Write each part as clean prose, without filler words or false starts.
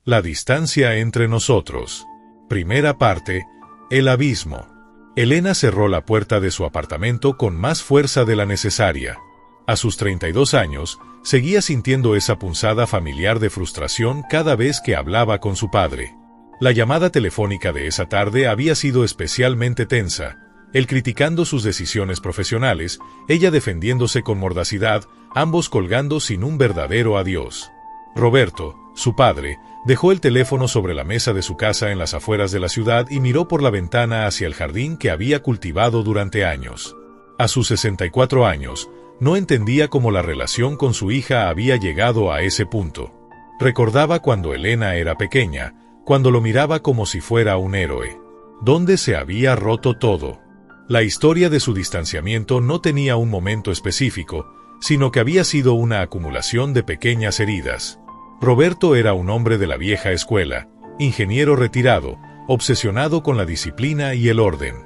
La distancia entre nosotros. Primera parte. El abismo. Elena cerró la puerta de su apartamento con más fuerza de la necesaria. A sus 32 años, seguía sintiendo esa punzada familiar de frustración cada vez que hablaba con su padre. La llamada telefónica de esa tarde había sido especialmente tensa, él criticando sus decisiones profesionales, ella defendiéndose con mordacidad, ambos colgando sin un verdadero adiós. Roberto, su padre, dejó el teléfono sobre la mesa de su casa en las afueras de la ciudad y miró por la ventana hacia el jardín que había cultivado durante años. A sus 64 años, no entendía cómo la relación con su hija había llegado a ese punto. Recordaba cuando Elena era pequeña, cuando lo miraba como si fuera un héroe. ¿Dónde se había roto todo? La historia de su distanciamiento no tenía un momento específico, sino que había sido una acumulación de pequeñas heridas. Roberto era un hombre de la vieja escuela, ingeniero retirado, obsesionado con la disciplina y el orden.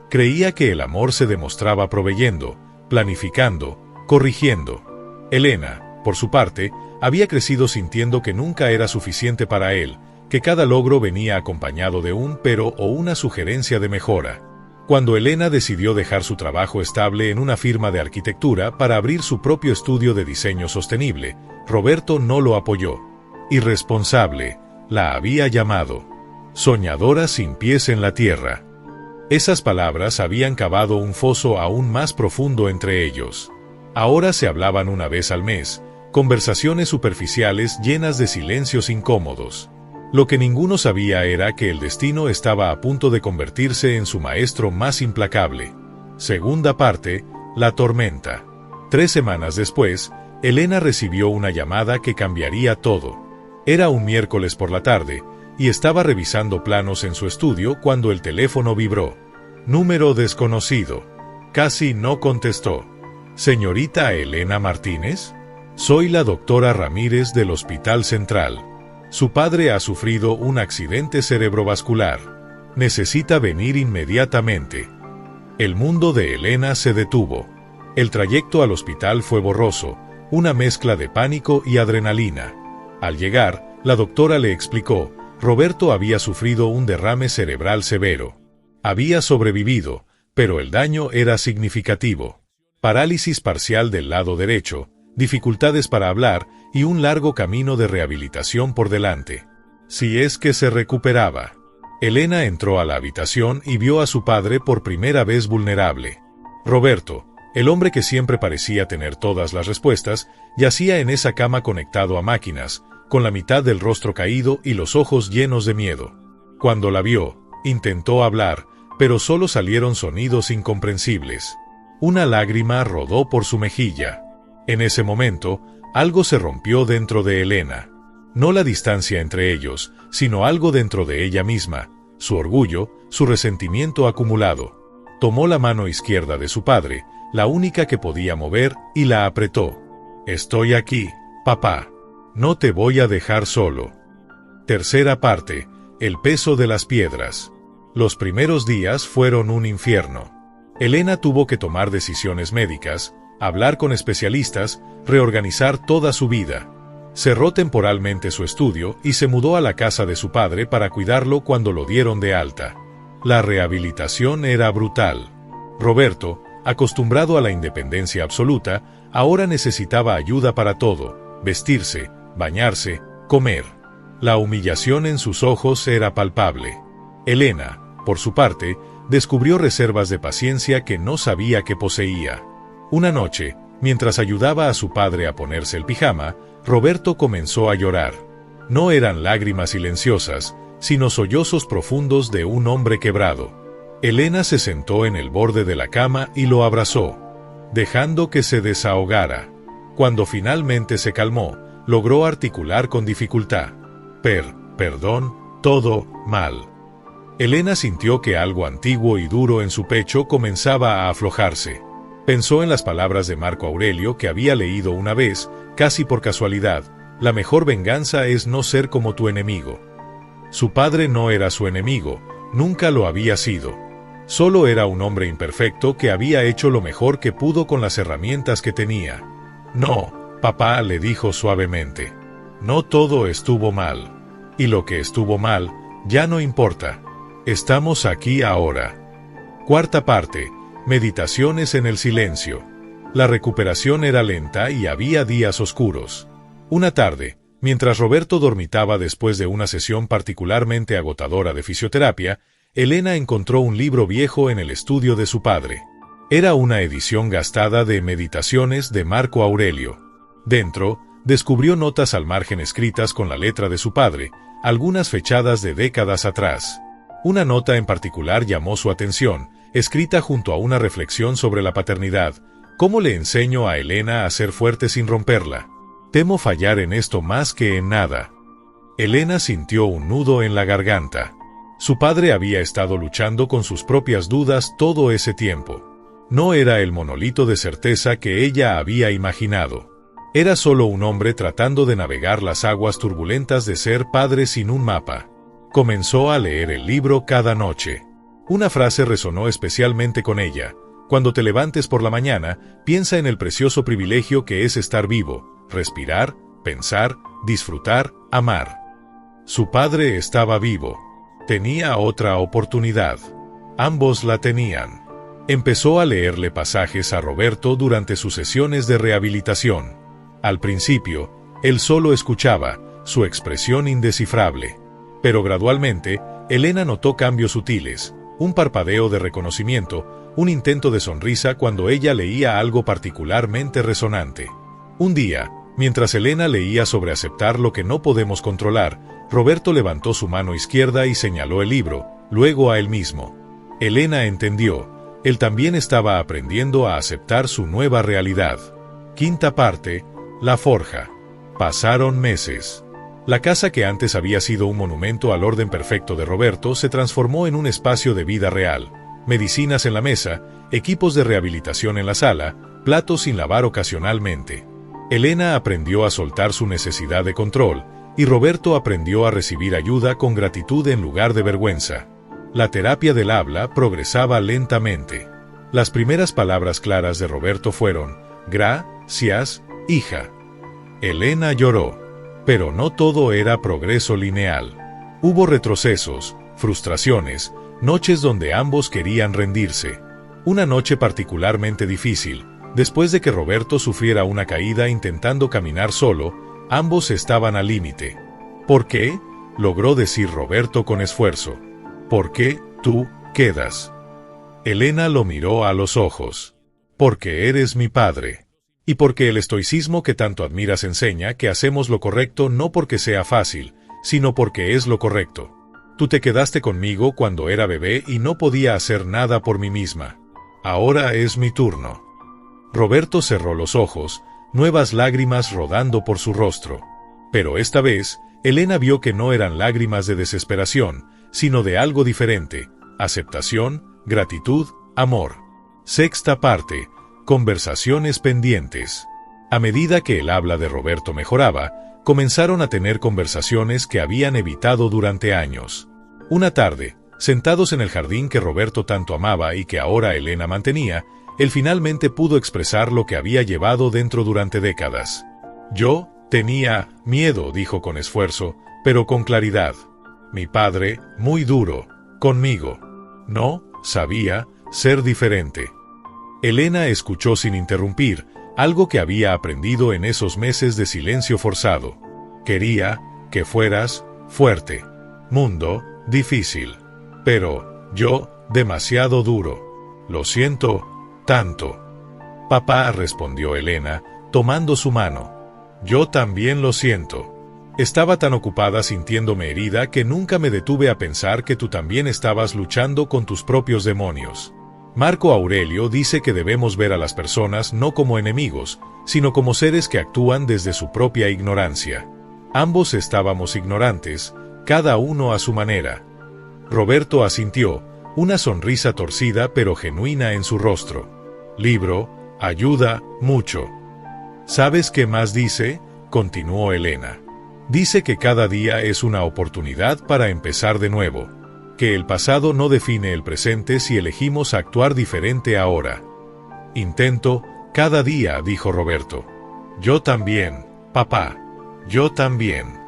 Creía que el amor se demostraba proveyendo, planificando, corrigiendo. Elena, por su parte, había crecido sintiendo que nunca era suficiente para él, que cada logro venía acompañado de un pero o una sugerencia de mejora. Cuando Elena decidió dejar su trabajo estable en una firma de arquitectura para abrir su propio estudio de diseño sostenible, Roberto no lo apoyó. Irresponsable, la había llamado. Soñadora sin pies en la tierra. Esas palabras habían cavado un foso aún más profundo entre ellos. Ahora se hablaban una vez al mes, conversaciones superficiales llenas de silencios incómodos. Lo que ninguno sabía era que el destino estaba a punto de convertirse en su maestro más implacable. Segunda parte, la tormenta. 3 semanas después, Elena recibió una llamada que cambiaría todo. Era un miércoles por la tarde, y estaba revisando planos en su estudio cuando el teléfono vibró. Número desconocido. Casi no contestó. ¿Señorita Elena Martínez? Soy la doctora Ramírez del Hospital Central. Su padre ha sufrido un accidente cerebrovascular. Necesita venir inmediatamente. El mundo de Elena se detuvo. El trayecto al hospital fue borroso, una mezcla de pánico y adrenalina. Al llegar, la doctora le explicó, Roberto había sufrido un derrame cerebral severo. Había sobrevivido, pero el daño era significativo. Parálisis parcial del lado derecho, dificultades para hablar y un largo camino de rehabilitación por delante. Si es que se recuperaba. Elena entró a la habitación y vio a su padre por primera vez vulnerable. Roberto, el hombre que siempre parecía tener todas las respuestas, yacía en esa cama conectado a máquinas, con la mitad del rostro caído y los ojos llenos de miedo. Cuando la vio, intentó hablar, pero solo salieron sonidos incomprensibles. Una lágrima rodó por su mejilla. En ese momento, algo se rompió dentro de Elena. No la distancia entre ellos, sino algo dentro de ella misma, su orgullo, su resentimiento acumulado. Tomó la mano izquierda de su padre, la única que podía mover, y la apretó. Estoy aquí, papá. No te voy a dejar solo. Tercera parte, el peso de las piedras. Los primeros días fueron un infierno. Elena tuvo que tomar decisiones médicas, hablar con especialistas, reorganizar toda su vida. Cerró temporalmente su estudio y se mudó a la casa de su padre para cuidarlo cuando lo dieron de alta. La rehabilitación era brutal. Roberto, acostumbrado a la independencia absoluta, ahora necesitaba ayuda para todo, vestirse, bañarse, comer. La humillación en sus ojos era palpable. Elena, por su parte, descubrió reservas de paciencia que no sabía que poseía. Una noche, mientras ayudaba a su padre a ponerse el pijama, Roberto comenzó a llorar. No eran lágrimas silenciosas, sino sollozos profundos de un hombre quebrado. Elena se sentó en el borde de la cama y lo abrazó, dejando que se desahogara. Cuando finalmente se calmó, logró articular con dificultad. Perdón, todo mal. Elena sintió que algo antiguo y duro en su pecho comenzaba a aflojarse. Pensó en las palabras de Marco Aurelio que había leído una vez, casi por casualidad, la mejor venganza es no ser como tu enemigo. Su padre no era su enemigo, nunca lo había sido. Solo era un hombre imperfecto que había hecho lo mejor que pudo con las herramientas que tenía. No, papá, le dijo suavemente. No todo estuvo mal. Y lo que estuvo mal, ya no importa. Estamos aquí ahora. Cuarta parte. Meditaciones en el silencio. La recuperación era lenta y había días oscuros. Una tarde, mientras Roberto dormitaba después de una sesión particularmente agotadora de fisioterapia, Elena encontró un libro viejo en el estudio de su padre. Era una edición gastada de Meditaciones de Marco Aurelio. Dentro, descubrió notas al margen escritas con la letra de su padre, algunas fechadas de décadas atrás. Una nota en particular llamó su atención, escrita junto a una reflexión sobre la paternidad. ¿Cómo le enseño a Elena a ser fuerte sin romperla? Temo fallar en esto más que en nada. Elena sintió un nudo en la garganta. Su padre había estado luchando con sus propias dudas todo ese tiempo. No era el monolito de certeza que ella había imaginado. Era solo un hombre tratando de navegar las aguas turbulentas de ser padre sin un mapa. Comenzó a leer el libro cada noche. Una frase resonó especialmente con ella. Cuando te levantes por la mañana, piensa en el precioso privilegio que es estar vivo, respirar, pensar, disfrutar, amar. Su padre estaba vivo. Tenía otra oportunidad. Ambos la tenían. Empezó a leerle pasajes a Roberto durante sus sesiones de rehabilitación. Al principio, él solo escuchaba, su expresión indescifrable. Pero gradualmente, Elena notó cambios sutiles, un parpadeo de reconocimiento, un intento de sonrisa cuando ella leía algo particularmente resonante. Un día, mientras Elena leía sobre aceptar lo que no podemos controlar, Roberto levantó su mano izquierda y señaló el libro, luego a él mismo. Elena entendió. Él también estaba aprendiendo a aceptar su nueva realidad. Quinta parte. La forja. Pasaron meses. La casa que antes había sido un monumento al orden perfecto de Roberto se transformó en un espacio de vida real. Medicinas en la mesa, equipos de rehabilitación en la sala, platos sin lavar ocasionalmente. Elena aprendió a soltar su necesidad de control, y Roberto aprendió a recibir ayuda con gratitud en lugar de vergüenza. La terapia del habla progresaba lentamente. Las primeras palabras claras de Roberto fueron, gracias, hija. Elena lloró. Pero no todo era progreso lineal. Hubo retrocesos, frustraciones, noches donde ambos querían rendirse. Una noche particularmente difícil, después de que Roberto sufriera una caída intentando caminar solo, ambos estaban al límite. ¿Por qué? Logró decir Roberto con esfuerzo. ¿Por qué tú quedas? Elena lo miró a los ojos. Porque eres mi padre. Y porque el estoicismo que tanto admiras enseña que hacemos lo correcto no porque sea fácil, sino porque es lo correcto. Tú te quedaste conmigo cuando era bebé y no podía hacer nada por mí misma. Ahora es mi turno. Roberto cerró los ojos, nuevas lágrimas rodando por su rostro. Pero esta vez, Elena vio que no eran lágrimas de desesperación, sino de algo diferente: aceptación, gratitud, amor. Sexta parte. Conversaciones pendientes. A medida que el habla de Roberto mejoraba, comenzaron a tener conversaciones que habían evitado durante años. Una tarde, sentados en el jardín que Roberto tanto amaba y que ahora Elena mantenía, él finalmente pudo expresar lo que había llevado dentro durante décadas. Yo tenía miedo, dijo con esfuerzo, pero con claridad. Mi padre, muy duro, conmigo. No sabía ser diferente. Elena escuchó sin interrumpir, algo que había aprendido en esos meses de silencio forzado. Quería que fueras fuerte. Mundo difícil. Pero yo, demasiado duro. Lo siento tanto. Papá, respondió Elena, tomando su mano. Yo también lo siento. Estaba tan ocupada sintiéndome herida que nunca me detuve a pensar que tú también estabas luchando con tus propios demonios. Marco Aurelio dice que debemos ver a las personas no como enemigos, sino como seres que actúan desde su propia ignorancia. Ambos estábamos ignorantes, cada uno a su manera. Roberto asintió, una sonrisa torcida pero genuina en su rostro. Libro, ayuda mucho. ¿Sabes qué más dice? Continuó Elena. Dice que cada día es una oportunidad para empezar de nuevo. Que el pasado no define el presente si elegimos actuar diferente ahora. Intento, cada día, dijo Roberto. Yo también, papá. Yo también.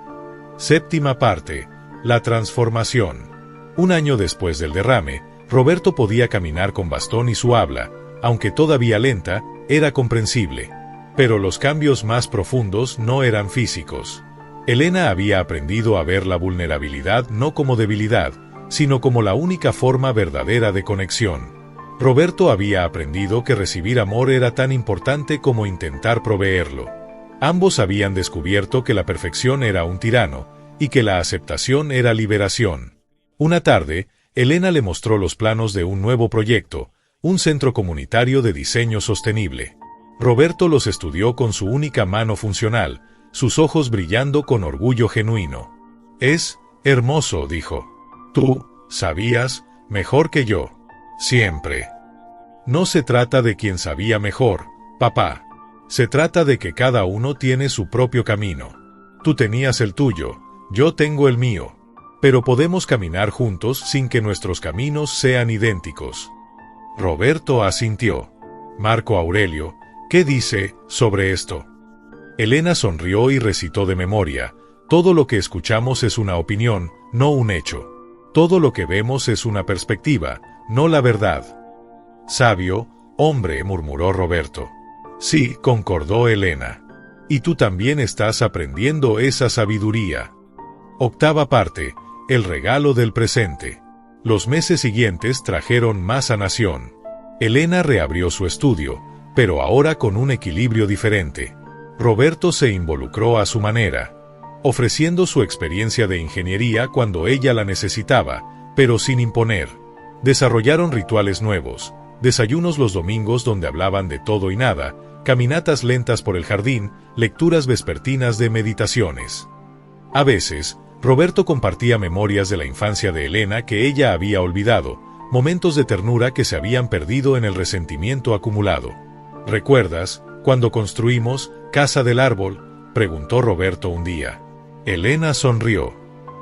Séptima parte. La transformación. Un año después del derrame, Roberto podía caminar con bastón y su habla, aunque todavía lenta, era comprensible. Pero los cambios más profundos no eran físicos. Elena había aprendido a ver la vulnerabilidad no como debilidad, sino como la única forma verdadera de conexión. Roberto había aprendido que recibir amor era tan importante como intentar proveerlo. Ambos habían descubierto que la perfección era un tirano, y que la aceptación era liberación. Una tarde, Elena le mostró los planos de un nuevo proyecto, un centro comunitario de diseño sostenible. Roberto los estudió con su única mano funcional, sus ojos brillando con orgullo genuino. «Es hermoso», dijo. «Tú sabías mejor que yo. Siempre». «No se trata de quien sabía mejor, papá. Se trata de que cada uno tiene su propio camino. Tú tenías el tuyo, yo tengo el mío. Pero podemos caminar juntos sin que nuestros caminos sean idénticos». Roberto asintió. «Marco Aurelio, ¿qué dice sobre esto?». Elena sonrió y recitó de memoria: «Todo lo que escuchamos es una opinión, no un hecho. Todo lo que vemos es una perspectiva, no la verdad». «Sabio hombre», murmuró Roberto. «Sí», concordó Elena. «Y tú también estás aprendiendo esa sabiduría». Octava parte. El regalo del presente. Los meses siguientes trajeron más sanación. Elena reabrió su estudio, pero ahora con un equilibrio diferente. Roberto se involucró a su manera, ofreciendo su experiencia de ingeniería cuando ella la necesitaba, pero sin imponer. Desarrollaron rituales nuevos, desayunos los domingos donde hablaban de todo y nada, caminatas lentas por el jardín, lecturas vespertinas de meditaciones. A veces, Roberto compartía memorias de la infancia de Elena que ella había olvidado, momentos de ternura que se habían perdido en el resentimiento acumulado. «¿Recuerdas cuando construimos Casa del Árbol?», preguntó Roberto un día. Elena sonrió.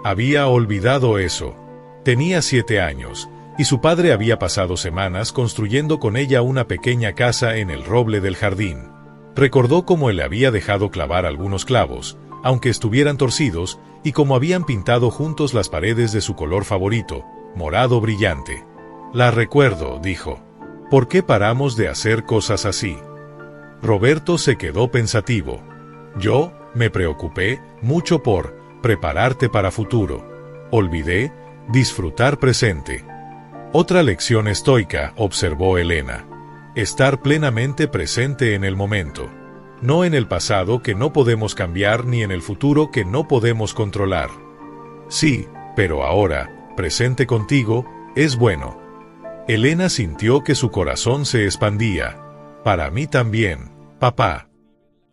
Había olvidado eso. Tenía 7 años, y su padre había pasado semanas construyendo con ella una pequeña casa en el roble del jardín. Recordó cómo él le había dejado clavar algunos clavos, aunque estuvieran torcidos, y cómo habían pintado juntos las paredes de su color favorito, morado brillante. «La recuerdo», dijo. «¿Por qué paramos de hacer cosas así?». Roberto se quedó pensativo. «Yo me preocupé mucho por prepararte para futuro. Olvidé disfrutar presente». «Otra lección estoica», observó Elena. «Estar plenamente presente en el momento. No en el pasado que no podemos cambiar ni en el futuro que no podemos controlar». «Sí, pero ahora, presente contigo, es bueno». Elena sintió que su corazón se expandía. «Para mí también, papá».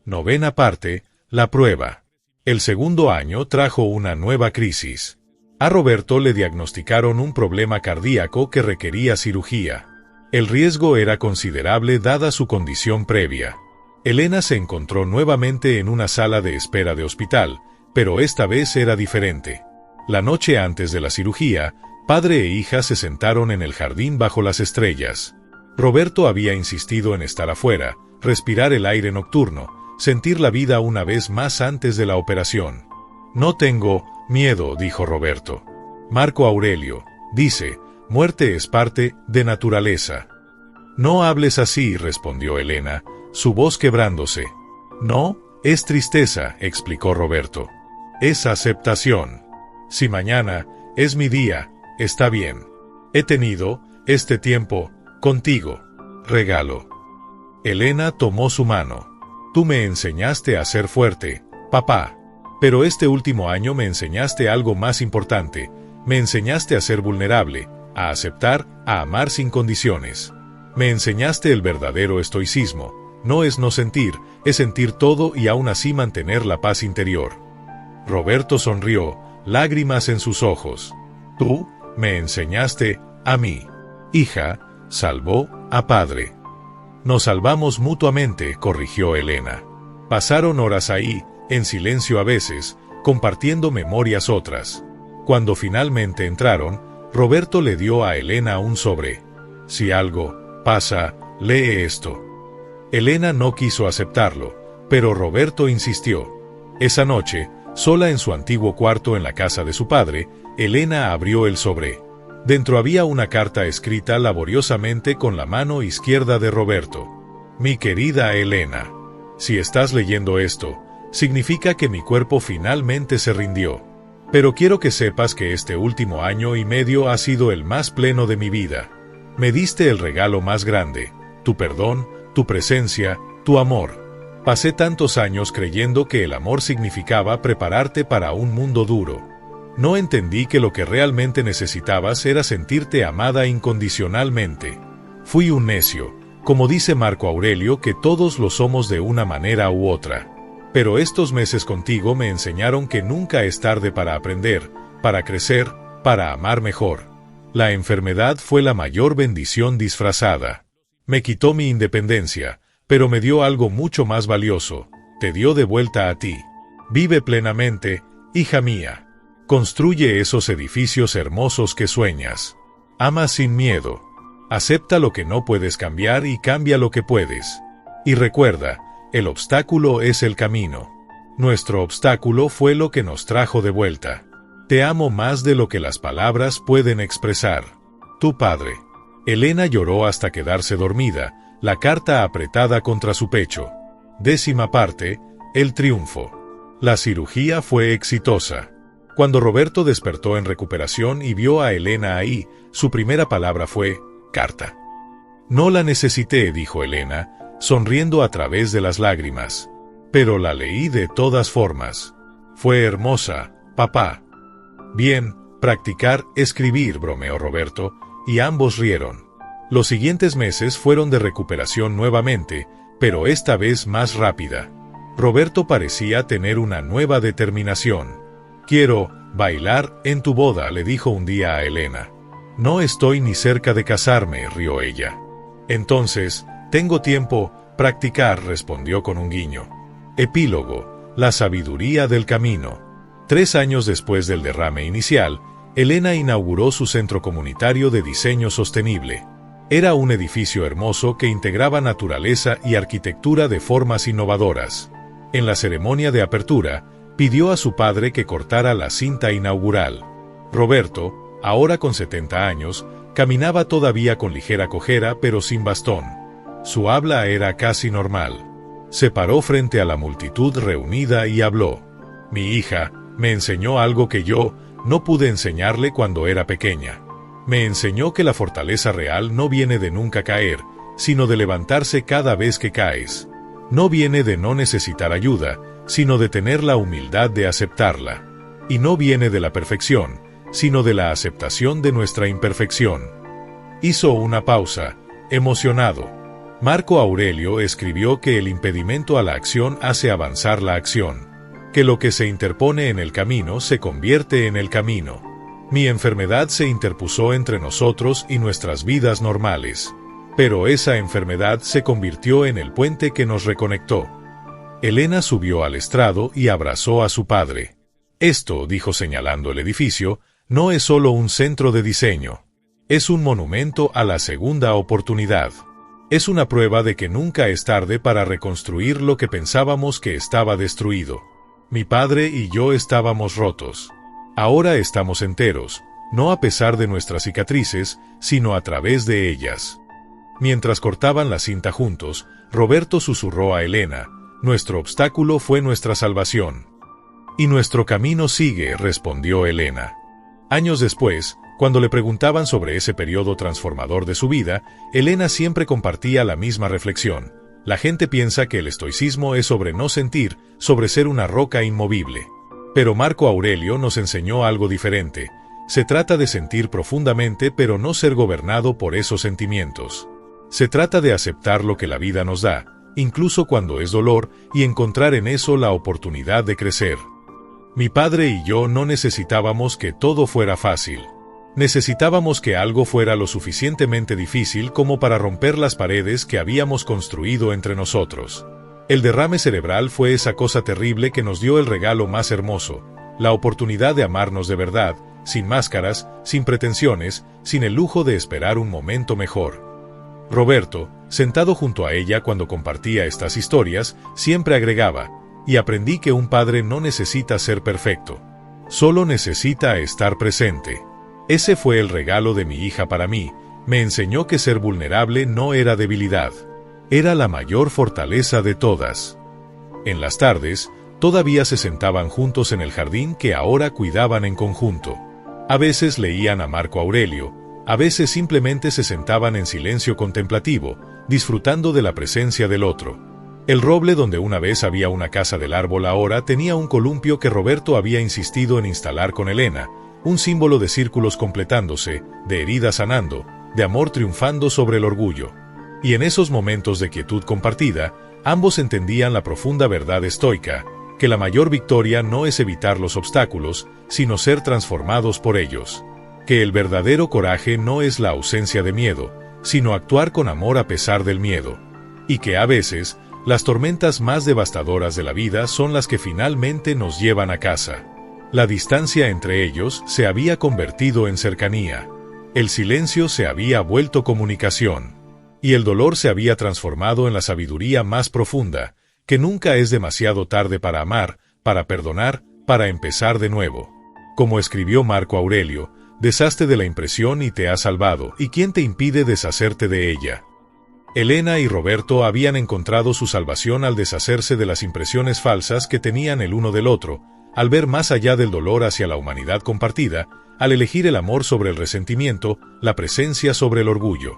Novena parte. La prueba. El segundo año trajo una nueva crisis. A Roberto le diagnosticaron un problema cardíaco que requería cirugía. El riesgo era considerable dada su condición previa. Elena se encontró nuevamente en una sala de espera de hospital, pero esta vez era diferente. La noche antes de la cirugía, padre e hija se sentaron en el jardín bajo las estrellas. Roberto había insistido en estar afuera, respirar el aire nocturno, sentir la vida una vez más antes de la operación. «No tengo miedo», dijo Roberto. «Marco Aurelio dice, muerte es parte de naturaleza». «No hables así», respondió Elena, su voz quebrándose. «No, es tristeza», explicó Roberto. «Es aceptación. Si mañana es mi día, está bien. He tenido este tiempo contigo. Regalo». Elena tomó su mano. «Tú me enseñaste a ser fuerte, papá. Pero este último año me enseñaste algo más importante. Me enseñaste a ser vulnerable, a aceptar, a amar sin condiciones. Me enseñaste el verdadero estoicismo. No es no sentir, es sentir todo y aún así mantener la paz interior». Roberto sonrió, lágrimas en sus ojos. «Tú me enseñaste a mí. Hija salvó a padre». «Nos salvamos mutuamente», corrigió Elena. Pasaron horas ahí, en silencio a veces, compartiendo memorias otras. Cuando finalmente entraron, Roberto le dio a Elena un sobre. «Si algo pasa, lee esto». Elena no quiso aceptarlo, pero Roberto insistió. Esa noche, Sola en su antiguo cuarto en la casa de su padre, Elena abrió el sobre. Dentro había una carta escrita laboriosamente con la mano izquierda de Roberto. Mi querida Elena, si estás leyendo esto, significa que mi cuerpo finalmente se rindió. Pero quiero que sepas que este último año y medio ha sido el más pleno de mi vida. Me diste el regalo más grande, tu perdón, tu presencia, tu amor. Pasé tantos años creyendo que el amor significaba prepararte para un mundo duro. No entendí que lo que realmente necesitabas era sentirte amada incondicionalmente. Fui un necio, como dice Marco Aurelio, que todos lo somos de una manera u otra. Pero estos meses contigo me enseñaron que nunca es tarde para aprender, para crecer, para amar mejor. La enfermedad fue la mayor bendición disfrazada. Me quitó mi independencia, pero me dio algo mucho más valioso, te dio de vuelta a ti. Vive plenamente, hija mía. Construye esos edificios hermosos que sueñas. Ama sin miedo. Acepta lo que no puedes cambiar y cambia lo que puedes. Y recuerda, el obstáculo es el camino. Nuestro obstáculo fue lo que nos trajo de vuelta. Te amo más de lo que las palabras pueden expresar. Tu padre. Elena lloró hasta quedarse dormida, la carta apretada contra su pecho. 10ª parte, el triunfo. La cirugía fue exitosa. Cuando Roberto despertó en recuperación y vio a Elena ahí, su primera palabra fue, carta. No la necesité, dijo Elena, sonriendo a través de las lágrimas. Pero la leí de todas formas. Fue hermosa, papá. Bien, practicar, escribir, bromeó Roberto, y ambos rieron. Los siguientes meses fueron de recuperación nuevamente, pero esta vez más rápida. Roberto parecía tener una nueva determinación. Quiero bailar en tu boda, le dijo un día a Elena. No estoy ni cerca de casarme, rió ella. Entonces, tengo tiempo, practicar, respondió con un guiño. Epílogo, la sabiduría del camino. 3 años después del derrame inicial, Elena inauguró su centro comunitario de diseño sostenible. Era un edificio hermoso que integraba naturaleza y arquitectura de formas innovadoras. En la ceremonia de apertura, pidió a su padre que cortara la cinta inaugural. Roberto, ahora con 70 años, caminaba todavía con ligera cojera pero sin bastón. Su habla era casi normal. Se paró frente a la multitud reunida y habló. Mi hija me enseñó algo que yo no pude enseñarle cuando era pequeña. Me enseñó que la fortaleza real no viene de nunca caer, sino de levantarse cada vez que caes. No viene de no necesitar ayuda, sino de tener la humildad de aceptarla. Y no viene de la perfección, sino de la aceptación de nuestra imperfección. Hizo una pausa, emocionado. Marco Aurelio escribió que el impedimento a la acción hace avanzar la acción, que lo que se interpone en el camino se convierte en el camino. Mi enfermedad se interpuso entre nosotros y nuestras vidas normales, pero esa enfermedad se convirtió en el puente que nos reconectó. Elena subió al estrado y abrazó a su padre. Esto, dijo señalando el edificio, no es solo un centro de diseño. Es un monumento a la segunda oportunidad. Es una prueba de que nunca es tarde para reconstruir lo que pensábamos que estaba destruido. Mi padre y yo estábamos rotos. Ahora estamos enteros, no a pesar de nuestras cicatrices, sino a través de ellas. Mientras cortaban la cinta juntos, Roberto susurró a Elena, nuestro obstáculo fue nuestra salvación. Y nuestro camino sigue, respondió Elena. Años después, cuando le preguntaban sobre ese periodo transformador de su vida, Elena siempre compartía la misma reflexión. La gente piensa que el estoicismo es sobre no sentir, sobre ser una roca inmovible. Pero Marco Aurelio nos enseñó algo diferente. Se trata de sentir profundamente pero no ser gobernado por esos sentimientos. Se trata de aceptar lo que la vida nos da, incluso cuando es dolor, y encontrar en eso la oportunidad de crecer. Mi padre y yo no necesitábamos que todo fuera fácil. Necesitábamos que algo fuera lo suficientemente difícil como para romper las paredes que habíamos construido entre nosotros. El derrame cerebral fue esa cosa terrible que nos dio el regalo más hermoso, la oportunidad de amarnos de verdad, sin máscaras, sin pretensiones, sin el lujo de esperar un momento mejor. Roberto, sentado junto a ella cuando compartía estas historias, siempre agregaba, y aprendí que un padre no necesita ser perfecto. Solo necesita estar presente. Ese fue el regalo de mi hija para mí. Me enseñó que ser vulnerable no era debilidad. Era la mayor fortaleza de todas. En las tardes, todavía se sentaban juntos en el jardín que ahora cuidaban en conjunto. A veces leían a Marco Aurelio, a veces simplemente se sentaban en silencio contemplativo, disfrutando de la presencia del otro. El roble donde una vez había una casa del árbol ahora tenía un columpio que Roberto había insistido en instalar con Elena, un símbolo de círculos completándose, de heridas sanando, de amor triunfando sobre el orgullo. Y en esos momentos de quietud compartida, ambos entendían la profunda verdad estoica, que la mayor victoria no es evitar los obstáculos, sino ser transformados por ellos. Que el verdadero coraje no es la ausencia de miedo, sino actuar con amor a pesar del miedo. Y que a veces, las tormentas más devastadoras de la vida son las que finalmente nos llevan a casa. La distancia entre ellos se había convertido en cercanía. El silencio se había vuelto comunicación. Y el dolor se había transformado en la sabiduría más profunda, que nunca es demasiado tarde para amar, para perdonar, para empezar de nuevo. Como escribió Marco Aurelio, deshazte de la impresión y te has salvado, ¿y quién te impide deshacerte de ella? Elena y Roberto habían encontrado su salvación al deshacerse de las impresiones falsas que tenían el uno del otro, al ver más allá del dolor hacia la humanidad compartida, al elegir el amor sobre el resentimiento, la presencia sobre el orgullo.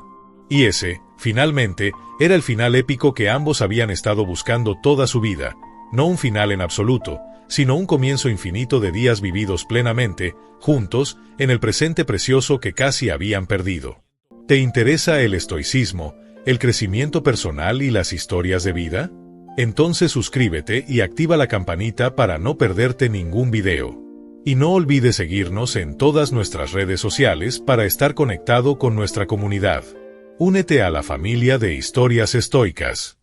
Y ese, finalmente, era el final épico que ambos habían estado buscando toda su vida, no un final en absoluto, sino un comienzo infinito de días vividos plenamente, juntos, en el presente precioso que casi habían perdido. ¿Te interesa el estoicismo, el crecimiento personal y las historias de vida? Entonces suscríbete y activa la campanita para no perderte ningún video. Y no olvides seguirnos en todas nuestras redes sociales para estar conectado con nuestra comunidad. Únete a la familia de Historias Estoicas.